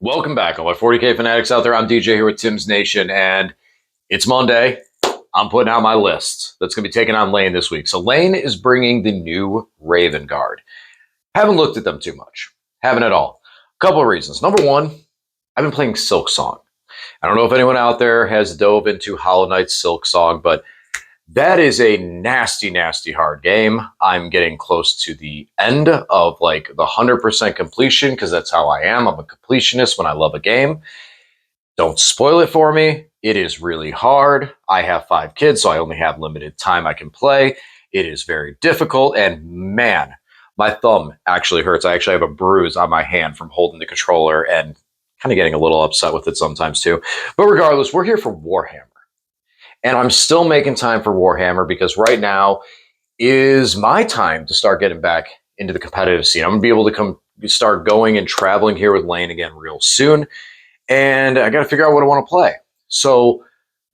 Welcome back, all my 40K fanatics out there. I'm DJ here with Tim's Nation, and it's Monday. I'm putting out my list that's going to be taking on Lane this week. So Lane is bringing the new Raven Guard. Haven't looked at them too much. Haven't at all. A couple of reasons. Number one, I've been playing Silk Song. I don't know if anyone out there has dove into Hollow Knight's Silk Song, but that is a nasty, nasty hard game. I'm getting close to the end of like the 100% completion because that's how I am. I'm a completionist when I love a game. Don't spoil it for me. It is really hard. I have 5 kids, so I only have limited time I can play. It is very difficult, and man, my thumb actually hurts. I actually have a bruise on my hand from holding the controller and kind of getting a little upset with it sometimes too. But regardless, we're here for Warhammer. And I'm still making time for Warhammer because right now is my time to start getting back into the competitive scene. I'm going to be able to start going and traveling here with Lane again real soon. And I got to figure out what I want to play. So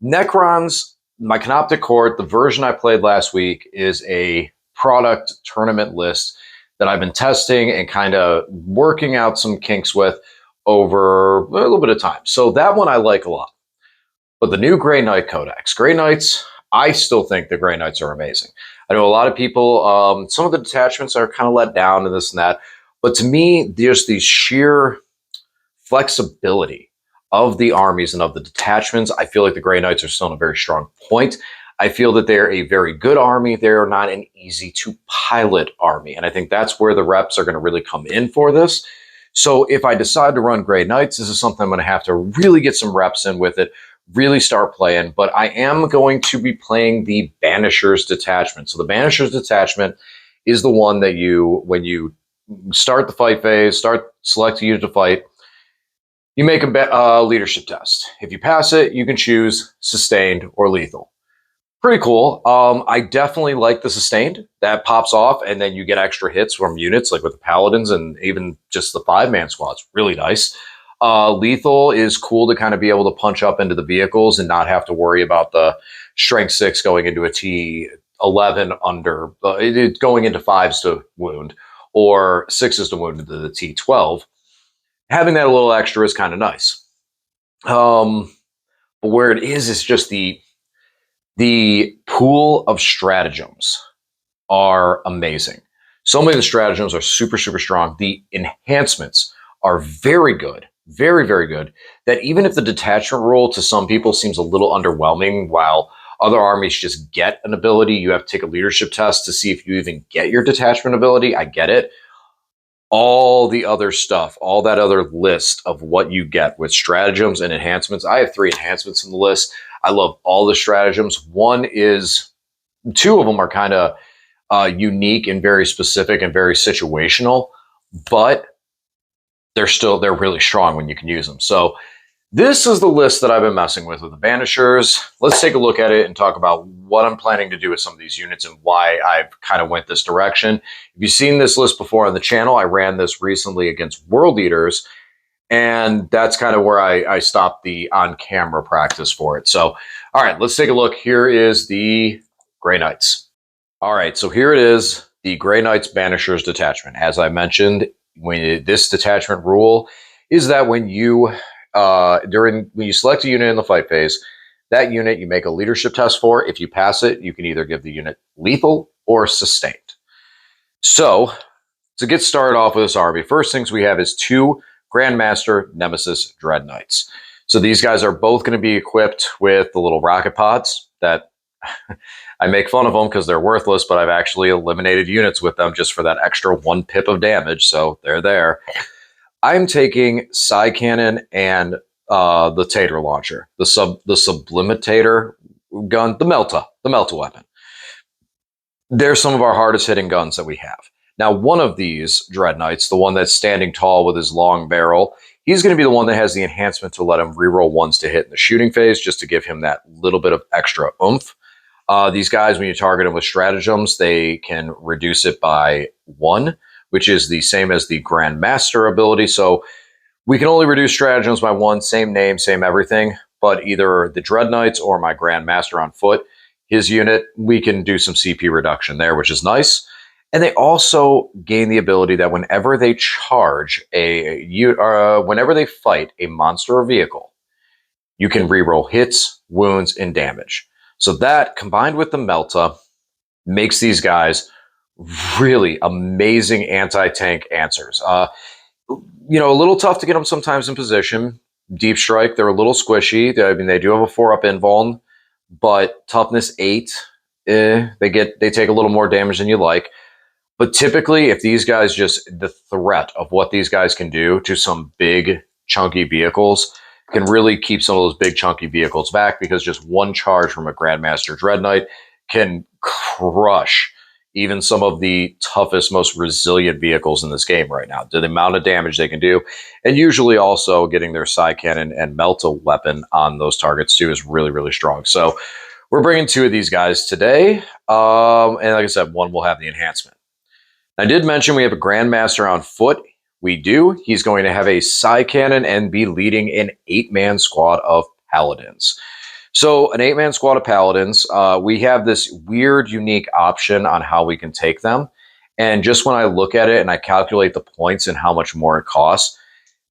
Necrons, my Canoptic Court, the version I played last week is a product tournament list that I've been testing and kind of working out some kinks with over a little bit of time. So that one I like a lot. But the new Grey Knight Codex. Grey Knights, I still think the Grey Knights are amazing. I know a lot of people, some of the detachments are kind of let down and this and that. But to me, there's the sheer flexibility of the armies and of the detachments. I feel like the Grey Knights are still in a very strong point. I feel that they're a very good army. They're not an easy to pilot army. And I think that's where the reps are going to really come in for this. So if I decide to run Grey Knights, this is something I'm going to have to really get some reps in with it, really start playing. But I am going to be playing the Banisher's detachment. So the Banisher's detachment is the one that when you start the fight phase, select a unit to fight, you make a leadership test. If you pass it, you can choose sustained or lethal. Pretty cool. I definitely like the sustained. That pops off, and then you get extra hits from units, like with the Paladins and even just the 5-man squads. Really nice. Lethal is cool to kind of be able to punch up into the vehicles and not have to worry about the strength 6 going into a T11 under, going into 5s to wound, or 6s to wound into the T12. Having that a little extra is kind of nice. But where it is just the pool of stratagems are amazing. So many of the stratagems are super, super strong. The enhancements are very good, very, very good. That even if the detachment rule to some people seems a little underwhelming, while other armies just get an ability, you have to take a leadership test to see if you even get your detachment ability. I get it. All the other stuff, all that other list of what you get with stratagems and enhancements. I have 3 enhancements in the list. I love all the stratagems. 2 of them are kind of unique and very specific and very situational, but they're really strong when you can use them. So this is the list that I've been messing with the Banishers. Let's take a look at it and talk about what I'm planning to do with some of these units and why I've kind of went this direction. If you've seen this list before on the channel, I ran this recently against World Eaters, and that's kind of where I stopped the on-camera practice for it. So, all right, let's take a look. Here is the Grey Knights. All right, so here it is, the Grey Knights Banishers detachment. As I mentioned, this detachment rule is that when you select a unit in the fight phase, that unit you make a leadership test for. If you pass it, you can either give the unit lethal or sustained. So to get started off with this army, first things we have is 2 Grandmaster Nemesis Dread Knights. So these guys are both going to be equipped with the little rocket pods that I make fun of them because they're worthless, but I've actually eliminated units with them just for that extra 1 pip of damage. So they're there. I'm taking Psy Cannon and the Tater Launcher, the Sublimitator gun, the Melta weapon. They're some of our hardest hitting guns that we have. Now, one of these Dread Knights, the one that's standing tall with his long barrel, he's going to be the one that has the enhancement to let him reroll 1s to hit in the shooting phase, just to give him that little bit of extra oomph. These guys, when you target them with stratagems, they can reduce it by 1, which is the same as the Grandmaster ability. So we can only reduce stratagems by 1, same name, same everything, but either the Dread Knights or my Grandmaster on foot, his unit, we can do some CP reduction there, which is nice. And they also gain the ability that whenever they charge whenever they fight a monster or vehicle, you can reroll hits, wounds, and damage. So that combined with the Melta makes these guys really amazing anti-tank answers. A little tough to get them sometimes in position. Deep strike, they're a little squishy. I mean, they do have a 4-up invuln, but toughness 8. They take a little more damage than you like. But typically, if these guys the threat of what these guys can do to some big, chunky vehicles can really keep some of those big, chunky vehicles back, because just one charge from a Grandmaster Dread Knight can crush even some of the toughest, most resilient vehicles in this game right now. The amount of damage they can do, and usually also getting their side cannon and Melta weapon on those targets too is really, really strong. So we're bringing 2 of these guys today, and like I said, one will have the enhancement. I did mention we have a Grandmaster on foot. We do. He's going to have a side cannon and be leading an 8-man squad of Paladins. So an 8-man squad of Paladins, we have this weird, unique option on how we can take them. And just when I look at it and I calculate the points and how much more it costs,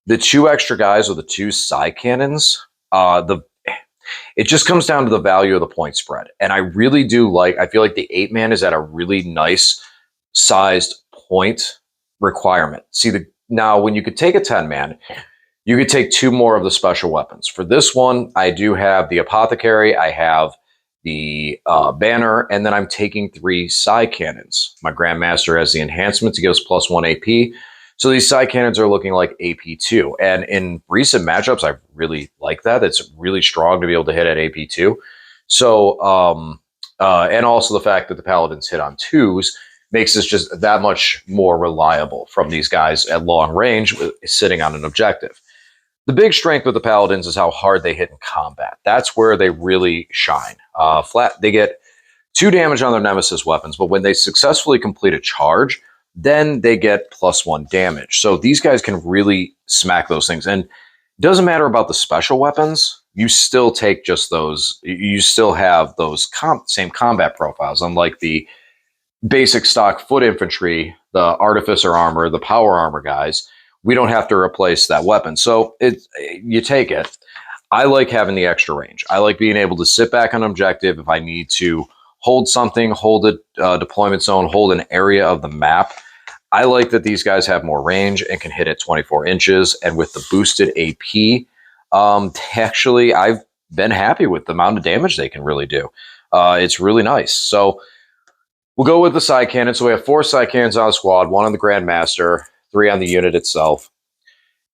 the 2 extra guys with the 2 side cannons, it just comes down to the value of the point spread. And I really do I feel like the 8-man is at a really nice sized point requirement. Now when you could take a 10-man, you could take 2 more of the special weapons. For this one, I do have the Apothecary, I have the Banner, and then I'm taking 3 side cannons. My Grandmaster has the enhancement to give us +1 AP. So these side cannons are looking like AP2. And in recent matchups, I really like that. It's really strong to be able to hit at AP2. So, and also the fact that the Paladins hit on 2s makes this just that much more reliable from these guys at long range sitting on an objective. The big strength with the Paladins is how hard they hit in combat. That's where they really shine. They get 2 damage on their Nemesis weapons, but when they successfully complete a charge, then they get +1 damage. So these guys can really smack those things. And it doesn't matter about the special weapons. You still take just those. You still have those same combat profiles, unlike the basic stock foot infantry, the artificer armor, the power armor guys. We don't have to replace that weapon. So you take it. I like having the extra range. I like being able to sit back on objective if I need to hold something, hold a deployment zone, hold an area of the map. I like that these guys have more range and can hit at 24 inches. And with the boosted AP, actually, I've been happy with the amount of damage they can really do. It's really nice. So we'll go with the side cannon. So we have 4 side cannons on the squad, 1 on the Grandmaster, 3 on the unit itself.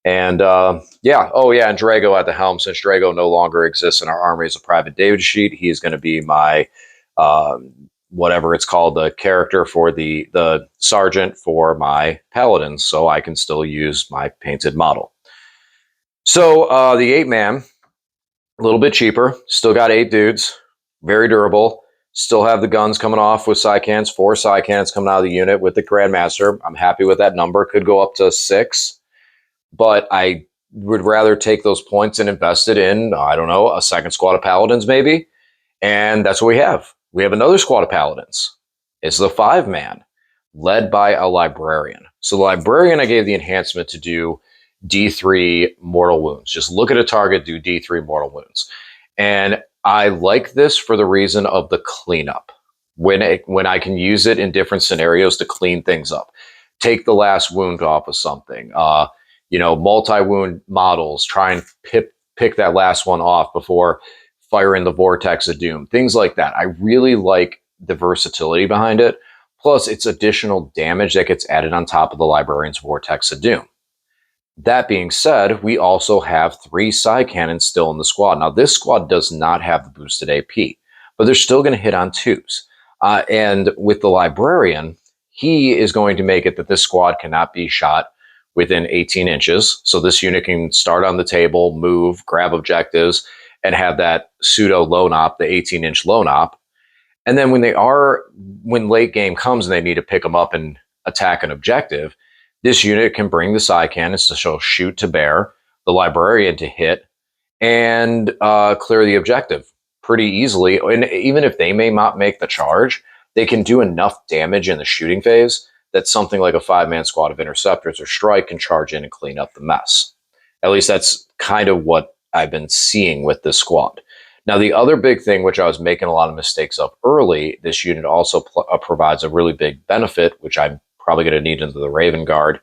And and Drago at the helm. Since Drago no longer exists in our army as a private David sheet, he is going to be my whatever it's called, the character for the sergeant for my Paladins, so I can still use my painted model. So the 8-man, a little bit cheaper, still got 8 dudes, very durable. Still have the guns coming off with side cannons, 4 side cannons coming out of the unit with the Grandmaster. I'm happy with that number. Could go up to 6, but I would rather take those points and invest it in, I don't know, a second squad of Paladins maybe. And that's what we have. We have another squad of Paladins. It's the 5-man, led by a Librarian. So the Librarian, I gave the enhancement to do D3 mortal wounds. Just look at a target, do D3 mortal wounds. And I like this for the reason of the cleanup. When I can use it in different scenarios to clean things up. Take the last wound off of something. Multi-wound models, try and pick that last one off before firing the Vortex of Doom. Things like that. I really like the versatility behind it. Plus, it's additional damage that gets added on top of the Librarian's Vortex of Doom. That being said, we also have 3 side cannons still in the squad. Now, this squad does not have the boosted AP, but they're still going to hit on 2s. And with the Librarian, he is going to make it that this squad cannot be shot within 18 inches. So this unit can start on the table, move, grab objectives, and have that pseudo low op, the 18-inch low op. And then when late game comes and they need to pick them up and attack an objective, this unit can bring the side cannons to shoot to bear, the Librarian to hit, and clear the objective pretty easily. And even if they may not make the charge, they can do enough damage in the shooting phase that something like a 5-man squad of interceptors or strike can charge in and clean up the mess. At least that's kind of what I've been seeing with this squad. Now, the other big thing, which I was making a lot of mistakes of early, this unit also provides a really big benefit, which I'm probably going to need into the Raven Guard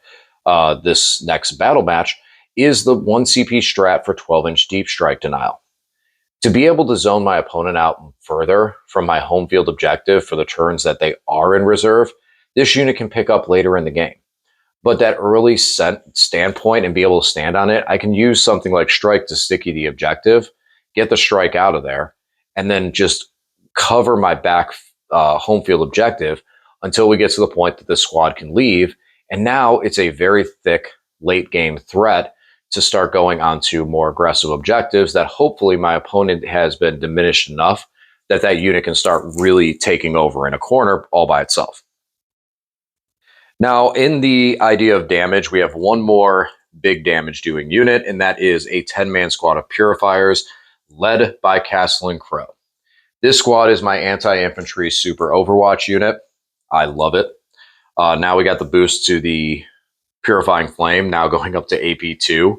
this next battle match, is the 1 CP strat for 12-inch deep strike denial. To be able to zone my opponent out further from my home field objective for the turns that they are in reserve, this unit can pick up later in the game. But that early standpoint and be able to stand on it, I can use something like strike to sticky the objective, get the strike out of there, and then just cover my back home field objective until we get to the point that the squad can leave. And now it's a very thick late game threat to start going onto more aggressive objectives that hopefully my opponent has been diminished enough that that unit can start really taking over in a corner all by itself. Now, in the idea of damage, we have one more big damage doing unit, and that is a 10-man squad of Purifiers led by Castle Crow. This squad is my anti-infantry super Overwatch unit. I love it. Now we got the boost to the Purifying Flame, now going up to AP2.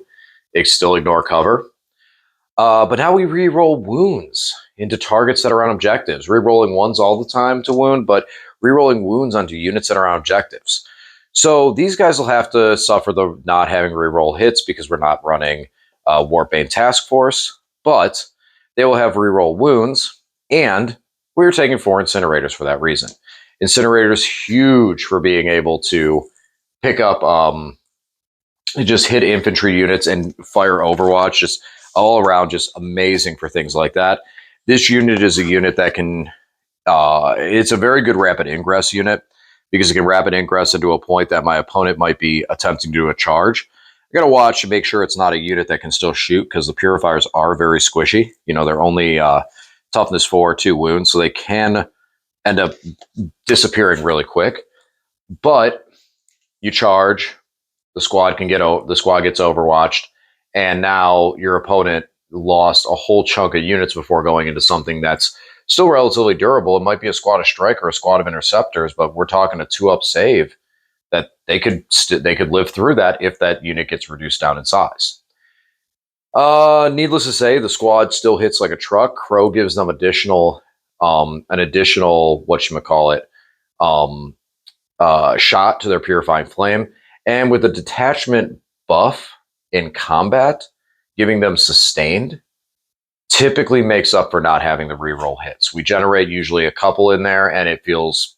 It still ignore cover. But now we re-roll wounds into targets that are on objectives. Re-rolling ones all the time to wound, but re-rolling wounds onto units that are on objectives. So these guys will have to suffer the not having re-roll hits because we're not running Warpbane Task Force, but they will have re-roll wounds, and we're taking 4 Incinerators for that reason. Incinerators huge for being able to pick up, just hit infantry units and fire Overwatch, just all around, just amazing for things like that. This unit is a unit that can, it's a very good rapid ingress unit because it can rapid ingress into a point that my opponent might be attempting to do a charge. I gotta watch and make sure it's not a unit that can still shoot because the Purifiers are very squishy. You know, they're only toughness 4, 2 wounds, so they can end up disappearing really quick. But you charge, the squad gets overwatched, and now your opponent lost a whole chunk of units before going into something that's still relatively durable. It might be a squad of strike or a squad of interceptors, but we're talking a 2-up save that they could live through that if that unit gets reduced down in size. Needless to say, the squad still hits like a truck. Crow gives them an additional shot to their Purifying Flame, and with the detachment buff in combat, giving them sustained typically makes up for not having the reroll hits. We generate usually a couple in there, and it feels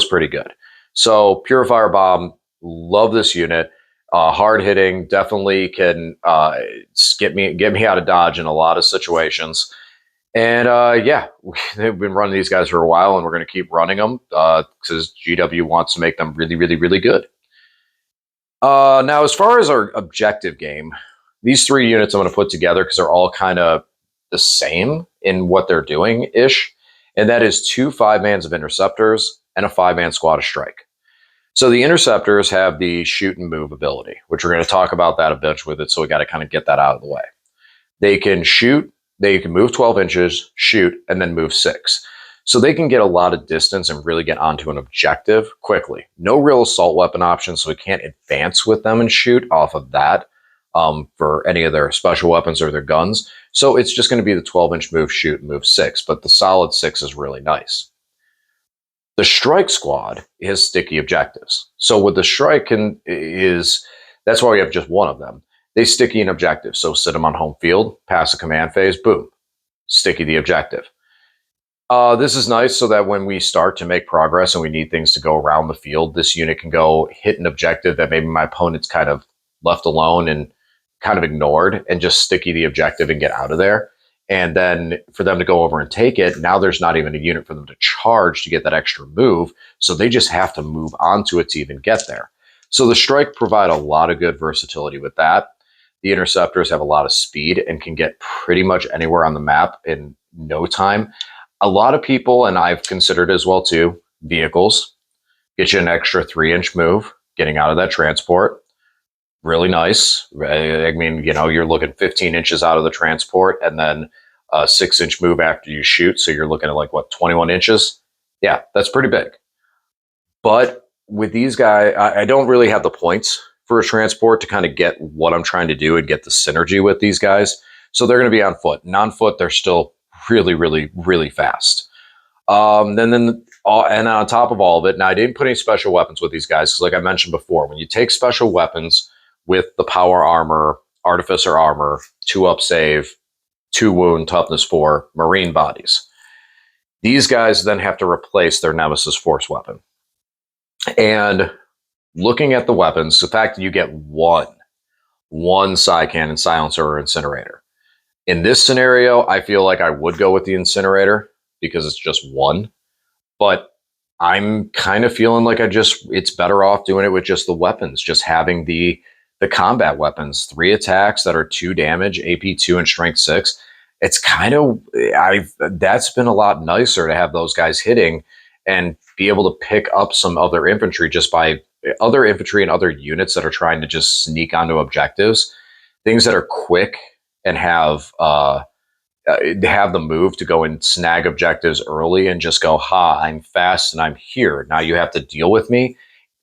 pretty good. So Purifier Bomb, love this unit. Hard hitting, definitely can get me out of dodge in a lot of situations. And yeah, they've been running these guys for a while, and we're going to keep running them because GW wants to make them really, really, really good. Now, as far as our objective game, these 3 units I'm going to put together because they're all kind of the same in what they're doing-ish, and that is 2 5-mans of Interceptors and a 5-man squad of Strike. So the Interceptors have the shoot and move ability, which we're going to talk about that a bit with it, so we got to kind of get that out of the way. They can shoot, they can move 12 inches, shoot, and then move 6. So they can get a lot of distance and really get onto an objective quickly. No real assault weapon options, so we can't advance with them and shoot off of that for any of their special weapons or their guns. So it's just going to be the 12-inch move, shoot, and move 6, but the solid 6 is really nice. The Strike Squad has sticky objectives. So with the Strike that's why we have just one of them. They sticky an objective, so sit them on home field, pass a command phase, boom, sticky the objective. This is nice so that when we start to make progress and we need things to go around the field, this unit can go hit an objective that maybe my opponent's kind of left alone and kind of ignored, and just sticky the objective and get out of there. And then for them to go over and take it, now there's not even a unit for them to charge to get that extra move, so they just have to move onto it to even get there. So the Strike provide a lot of good versatility with that. The Interceptors have a lot of speed and can get pretty much anywhere on the map in no time. A lot of people, and I've considered as well too, vehicles get you an extra 3-inch move, getting out of that transport. Really nice. I mean, you know, you're looking 15 inches out of the transport and then a 6-inch move after you shoot. So you're looking at like, what, 21 inches Yeah, that's pretty big. But with these guys, I don't really have the points for a transport to kind of get what I'm trying to do and get the synergy with these guys. So they're going to be on foot. And on foot, they're still really, really, really fast. And on top of all of it, now I didn't put any special weapons with these guys because, like I mentioned before, when you take special weapons with the power armor, artificer armor, 2-up save, 2 wound, toughness 4, marine bodies, these guys then have to replace their nemesis force weapon. And looking at the weapons, the fact that you get one psi cannon, silencer, or incinerator. In this scenario, I feel like I would go with the incinerator because it's just one. But I'm kind of feeling like it's better off doing it with just the weapons, just having the combat weapons, 3 attacks that are 2 damage, AP 2 and strength 6. It's kind of that's been a lot nicer to have those guys hitting and be able to pick up some other infantry just by other infantry and other units that are trying to just sneak onto objectives, things that are quick and have the move to go and snag objectives early and just go, ha, I'm fast and I'm here. Now you have to deal with me.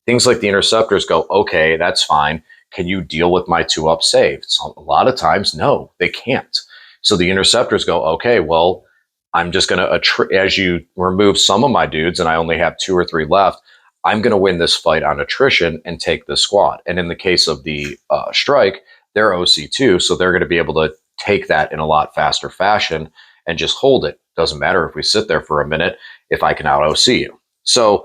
Things like the interceptors go, okay, that's fine. Can you deal with my 2-up save? So a lot of times, no, they can't. So the interceptors go, okay, well, I'm just going to, as you remove some of my dudes and I only have 2 or 3 left, I'm going to win this fight on attrition and take this squad. And in the case of the strike, they're OC2, so they're going to be able to take that in a lot faster fashion and just hold it. Doesn't matter if we sit there for a minute if I can out OC you. So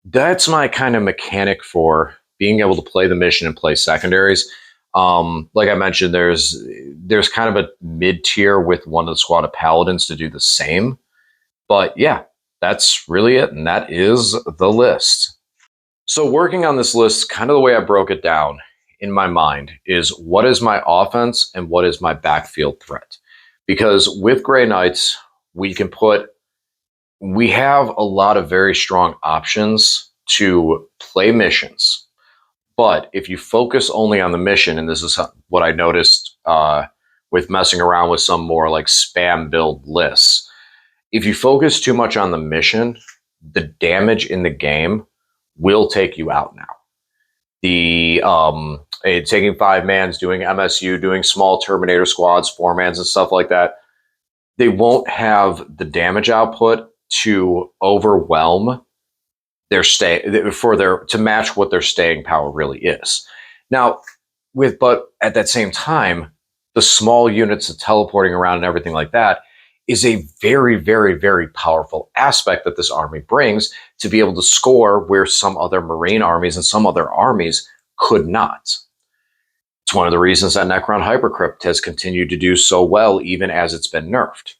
that's my kind of mechanic for being able to play the mission and play secondaries. Like I mentioned, there's kind of a mid tier with one of the squad of paladins to do the same. But yeah, that's really it, and that is the list. So working on this list, kind of the way I broke it down in my mind is what is my offense and what is my backfield threat. Because with Grey Knights, we have a lot of very strong options to play missions. But if you focus only on the mission, and this is what I noticed with messing around with some more like spam build lists, if you focus too much on the mission, the damage in the game will take you out now. Taking 5-mans, doing MSU, doing small Terminator squads, 4-mans and stuff like that, they won't have the damage output to overwhelm to match what their staying power really is. Now, but at that same time, the small units of teleporting around and everything like that is a very, very, very powerful aspect that this army brings to be able to score where some other Marine armies and some other armies could not. It's one of the reasons that Necron Hypercrypt has continued to do so well, even as it's been nerfed.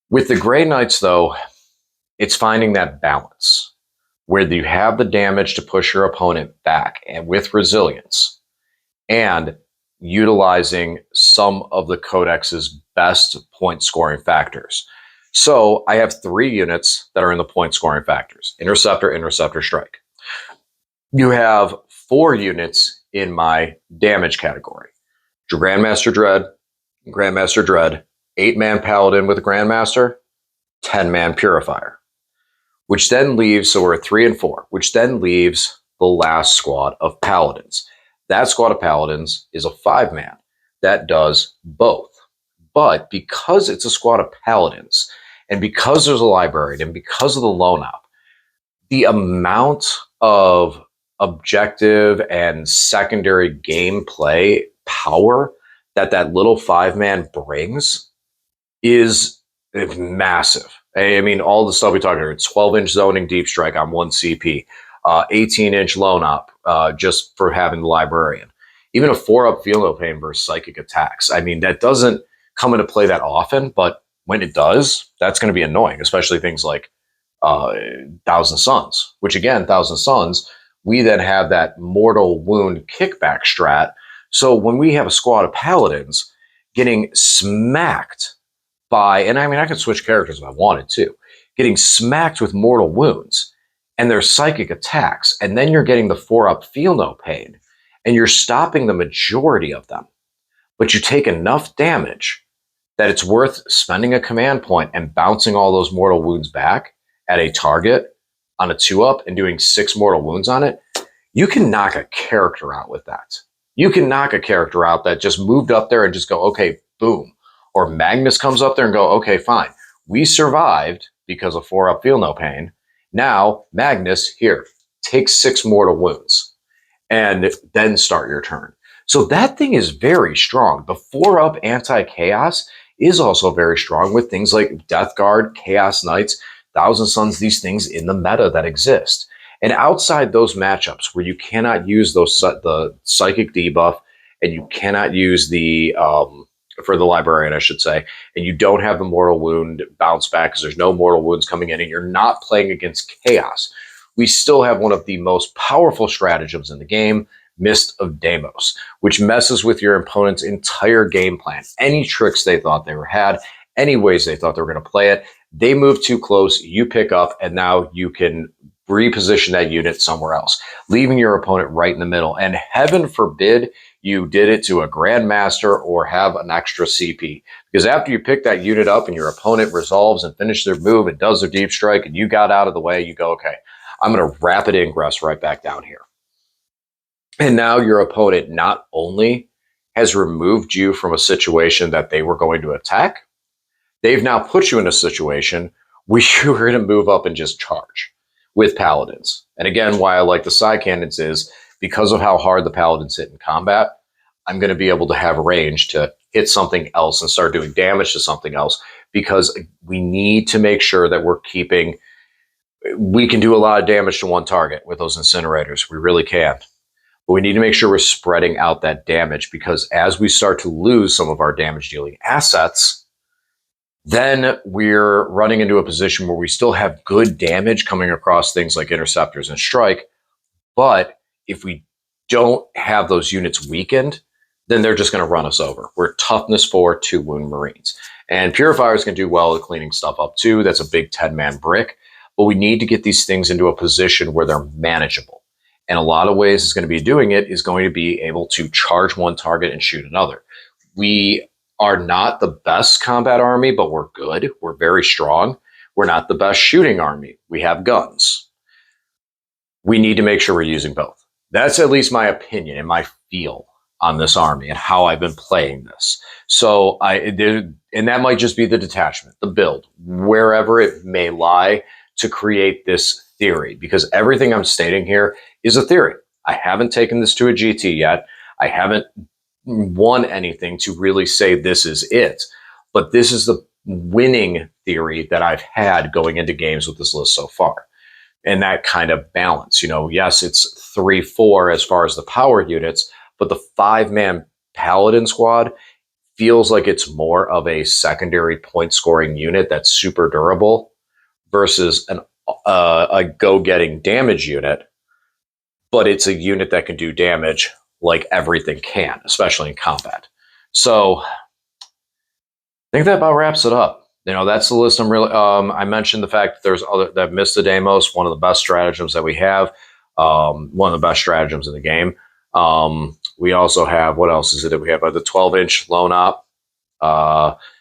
With the Grey Knights, though, it's finding that balance where you have the damage to push your opponent back and with resilience and utilizing some of the Codex's best point scoring factors. So I have 3 units that are in the point scoring factors: Interceptor, Interceptor, Strike. You have 4 units in my damage category: Grandmaster Dread, Grandmaster Dread, 8-man Paladin with a Grandmaster, 10-man Purifier. Which then leaves, so we're at 3 and 4, which then leaves the last squad of Paladins. That squad of Paladins is a 5-man that does both. But because it's a squad of Paladins, and because there's a Librarian, and because of the Lone Op, the amount of objective and secondary gameplay power that little 5-man brings is massive. I mean, all the stuff we talked about, 12-inch zoning deep strike on 1 CP, 18-inch lone op just for having the Librarian. Even a 4-up Feel No Pain versus psychic attacks. I mean, that doesn't come into play that often, but when it does, that's going to be annoying, especially things like Thousand Suns, which again, Thousand Suns, we then have that mortal wound kickback strat. So when we have a squad of Paladins getting smacked by, and I mean, I could switch characters if I wanted to, getting smacked with mortal wounds and their psychic attacks, and then you're getting the 4-up Feel No Pain, and you're stopping the majority of them, but you take enough damage that it's worth spending a command point and bouncing all those mortal wounds back at a target on a 2-up and doing 6 mortal wounds on it, you can knock a character out with that. You can knock a character out that just moved up there and just go, okay, boom. Or Magnus comes up there and go, okay, fine. We survived because of 4-up feel no pain. Now, Magnus, here, take 6 mortal wounds and then start your turn. So that thing is very strong. The 4-up anti-chaos is also very strong with things like Death Guard, Chaos Knights, Thousand Suns, these things in the meta that exist. And outside those matchups where you cannot use the psychic debuff and you cannot use the for the Librarian, I should say, and you don't have the mortal wound bounce back because there's no mortal wounds coming in and you're not playing against chaos, we still have one of the most powerful stratagems in the game, Mist of Deimos, which messes with your opponent's entire game plan. Any tricks they thought they had, any ways they thought they were going to play it, they move too close, you pick up, and now you can reposition that unit somewhere else, leaving your opponent right in the middle. And heaven forbid you did it to a Grandmaster or have an extra CP. Because after you pick that unit up and your opponent resolves and finishes their move and does their deep strike and you got out of the way, you go, okay, I'm going to rapid ingress right back down here. And now your opponent not only has removed you from a situation that they were going to attack, they've now put you in a situation where you're going to move up and just charge with Paladins. And again, why I like the side cannons is because of how hard the Paladins hit in combat, I'm going to be able to have range to hit something else and start doing damage to something else, because we need to make sure that we can do a lot of damage to one target with those incinerators. We really can. But we need to make sure we're spreading out that damage, because as we start to lose some of our damage dealing assets, then we're running into a position where we still have good damage coming across things like interceptors and strike. But if we don't have those units weakened, then they're just going to run us over. We're toughness 4, 2 wound Marines. And Purifiers can do well at cleaning stuff up too. That's a big 10-man brick. But we need to get these things into a position where they're manageable. And a lot of ways it's going to be doing it is going to be able to charge one target and shoot another. We are not the best combat army, but we're good. We're very strong. We're not the best shooting army. We have guns. We need to make sure we're using both. That's at least my opinion and my feel on this army and how I've been playing this. So and that might just be the detachment, the build, wherever it may lie, to create this theory, because everything I'm stating here is a theory. I haven't taken this to a GT yet. I haven't won anything to really say this is it, but this is the winning theory that I've had going into games with this list so far. And that kind of balance, yes, it's 3-4 as far as the power units, but the 5-man Paladin squad feels like it's more of a secondary point scoring unit that's super durable versus a go-getting damage unit, but it's a unit that can do damage like everything can, especially in combat. So I think that about wraps it up. That's the list. I'm really. I mentioned the fact that there's that Mist of Deimos, one of the best stratagems that we have, one of the best stratagems in the game. We also have, what else is it that we have? The 12-inch lone op.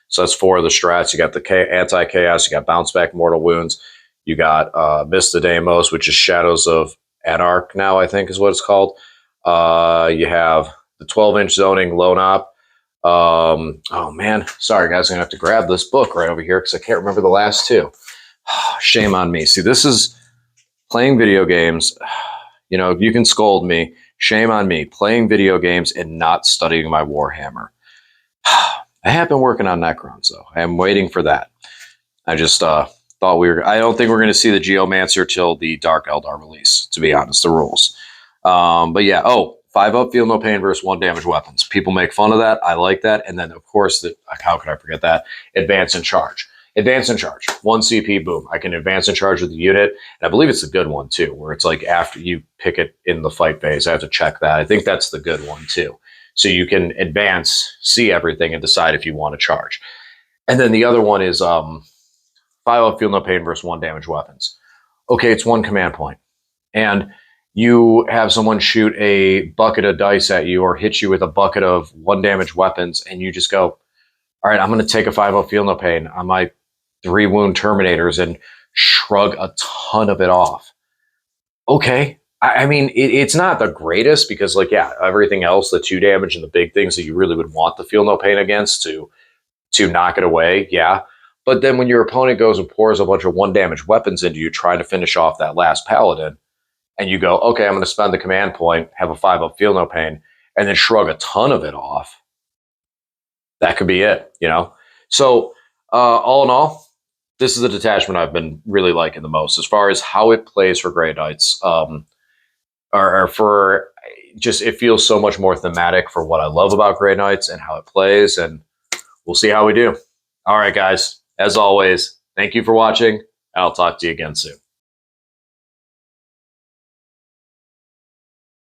So that's 4 of the strats. You got the anti-chaos. You got bounce back mortal wounds. You got Mist of Deimos, which is Shadows of Anarch now, I think is what it's called. You have the 12-inch zoning lone op. Oh man, sorry guys, I'm gonna have to grab this book right over here because I can't remember the last 2. Shame on me. See, this is playing video games. You can scold me. Shame on me, playing video games and not studying my Warhammer. I have been working on Necrons though. I am waiting for that. I just thought I don't think we're going to see the Geomancer till the Dark Eldar release, to be honest, the rules. But yeah, 5-up, feel no pain versus 1 damage weapons. People make fun of that. I like that. And then, of course, how could I forget that? Advance and charge. Advance and charge. 1 CP, boom. I can advance and charge with the unit. And I believe it's a good one, too, where it's like after you pick it in the fight phase. I have to check that. I think that's the good one, too. So you can advance, see everything, and decide if you want to charge. And then the other one is 5-up, feel no pain versus 1 damage weapons. Okay, it's 1 command point. And you have someone shoot a bucket of dice at you or hit you with a bucket of 1 damage weapons, and you just go, all right, I'm going to take a 5-up feel no pain on my 3 wound Terminators and shrug a ton of it off. Okay. I mean, it's not the greatest because, like, yeah, everything else, the 2 damage and the big things that you really would want to feel no pain against to knock it away, yeah. But then when your opponent goes and pours a bunch of 1 damage weapons into you, trying to finish off that last paladin, and you go, okay, I'm going to spend the command point, have a 5-up, feel no pain, and then shrug a ton of it off. That could be it, you know? So, all in all, this is a detachment I've been really liking the most as far as how it plays for Grey Knights. Or for just, it feels so much more thematic for what I love about Grey Knights and how it plays, and we'll see how we do. All right, guys, as always, thank you for watching. I'll talk to you again soon.